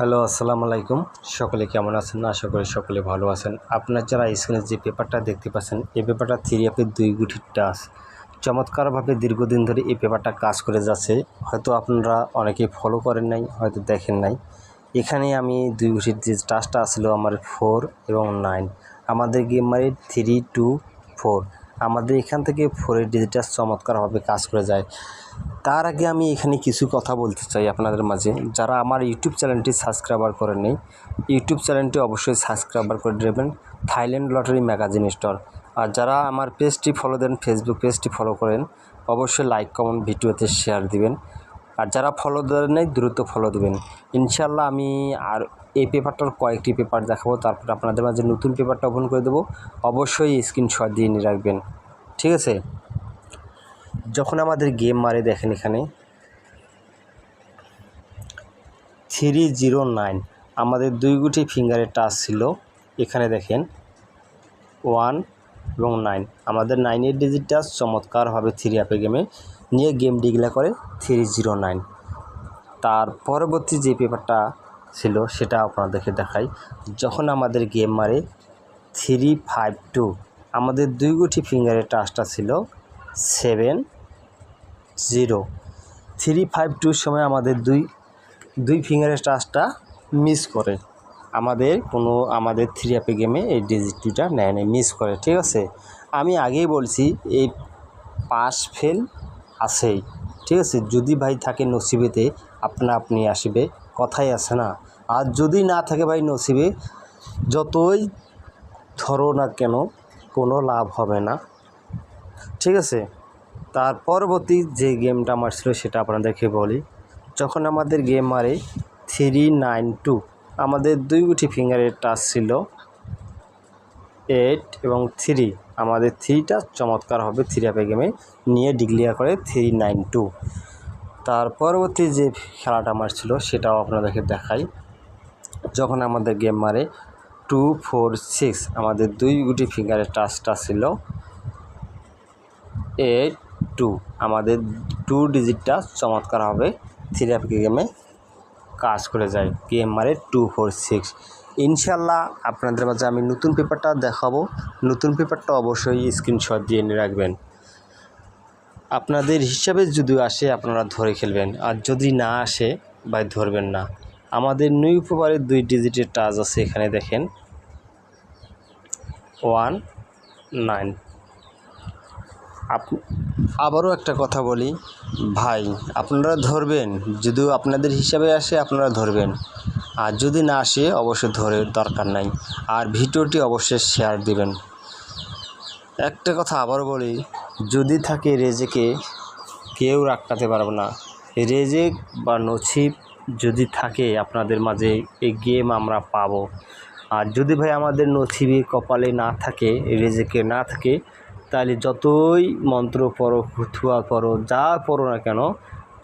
Hello, আসসালামু আলাইকুম। সকলে কেমন আছেন? আশা করি সকলে ভালো আছেন। আপনার যারা স্ক্রিনে যে পেপারটা দেখতে পাচ্ছেন, এই পেপারটা থ্রি অ্যাপের 2 গুটির টাচ। চমৎকারভাবে দীর্ঘদিন ধরে এই পেপারটা কাজ করে যাচ্ছে। হয়তো আপনারা অনেকেই ফলো করেন নাই, হয়তো দেখেন নাই। এখানে আমি 2 গুটির যে টাচটা ছিল আমার 4 এবং 9। আমাদের গেম মারি 3, 2, 4। আমাদের এখান থেকে 4 এর ডিজিটাল চমৎকারভাবে কাজ করে যায়। তার আগে আমি এখানে কিছু কথা বলতে চাই আপনাদের মাঝে। যারা আমার ইউটিউব চ্যানেলটি সাবস্ক্রাইবার করেননি, ইউটিউব চ্যানেলটি অবশ্যই সাবস্ক্রাইবার করে দেবেন, থাইল্যান্ড লটারি ম্যাগাজিন স্টোর। আর যারা আমার পেজটি ফলো দেন, ফেসবুক পেজটি ফলো করেন, অবশ্যই লাইক কমেন্ট ভিডিওতে শেয়ার দিবেন। আর যারা ফলো দেন নাই দ্রুত ফলো দেবেন। ইনশাল্লাহ আমি আর এই পেপারটার কয়েকটি পেপার দেখাবো, তারপর আপনাদের মাঝে নতুন পেপারটা ওপেন করে দেবো। অবশ্যই স্ক্রিনশট দিয়ে নিয়ে রাখবেন, ঠিক আছে? যখন আমাদের গেম মারে দেখেন এখানে 309 আমাদের 2 গুটি ফিঙ্গারের টাচ ছিল। এখানে দেখেন 1 এবং 9 আমাদের 9 এর ডিজিটটা চমৎকারভাবে 3 অ্যাপে গেমে নিয়ে গেম ডিক্লেয়ার করে 309। তার পরবর্তী যে পেপারটা ছিল সেটা আপনাদেরকে দেখাই। যখন আমাদের গেম মারে 352 আমাদের 2 গুটি ফিঙ্গারের টাচটা ছিল 70। 352 সময় আমাদের দুই ফিঙ্গারের টাচটা মিস করে, আমাদের 3 অ্যাপে গেমে এই ডিজিটটা নেয় মিস করে, ঠিক আছে? আমি আগেই বলছি এই পাস ফেল আছেই, ঠিক আছে? যদি ভাই থাকে নসিবেতে আপনি আসবে, কথাই আছে না? আর যদি না থাকে ভাই নসিবে, যতই ধরো না কেন কোনো লাভ হবে না, ঠিক আছে? তার পরবর্তী যে গেমটা আমার ছিল সেটা আপনাদেরকে বলি। যখন আমাদের গেম মারে 392 আমাদের 2 গুটি ফিঙ্গারের টাচ ছিল 8 এবং 3। আমাদের 3টা চমৎকার হবে 3 অ্যাপে গেমে নিয়ে ডিক্লেয়ার করে 392। তার পরবর্তী যে খেলাটা আমার ছিল সেটাও আপনাদেরকে দেখাই। যখন আমাদের গেম মারে 246 আমাদের 2 গুটি ফিঙ্গারের টাচটা ছিল 82। আমাদের 2 ডিজিটটা চমৎকার হবে 3 অ্যাপে গেমে কাজ করে যায়। গেম মারে 246। ইনশাল্লাহ আপনাদের মাঝে আমি নতুন পেপারটা দেখাবো। নতুন পেপারটা অবশ্যই স্ক্রিনশট দিয়ে নিয়ে রাখবেন। আপনাদের হিসাবে যদি আসে আপনারা ধরে খেলবেন, আর যদি না আসে ভাই ধরবেন না। আমাদের নিউ পেপারের 2 ডিজিটের টাচ আছে, এখানে দেখেন 19। আবারও একটা কথা বলি ভাই, আপনারা ধরবেন, যদি আপনাদের হিসাবে আসে আপনারা ধরবেন, আর যদি না আসে অবশ্যই ধরে দরকার নাই। আর ভিডিওটি অবশ্যই শেয়ার দিবেন। একটা কথা আবারও বলি, যদি থাকে রেজেকে কেউ আটকাতে পারবে না। রেজেক বা নসিব যদি থাকে আপনাদের মাঝে এই গেম আমরা পাবো। আর যদি ভাই আমাদের নসিবে কপালে না থাকে, রেজেকে না থাকে, তাহলে যতই মন্ত্র পড়ো, ফুতুয়া করো, যা পড়ো না কেন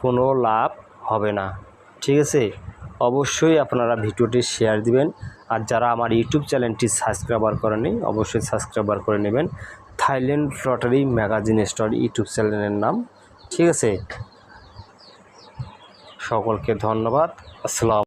কোনো লাভ হবে না, ঠিক আছে? অবশ্যই আপনারা ভিডিওটি শেয়ার দিবেন। আর যারা আমার ইউটিউব চ্যানেলটি সাবস্ক্রাইবার করেনি অবশ্যই সাবস্ক্রাইবার করে নেবেন। Thailand lottery magazine store YouTube চ্যানেলের নাম, ঠিক আছে? সকলকে ধন্যবাদ। আসসালাম।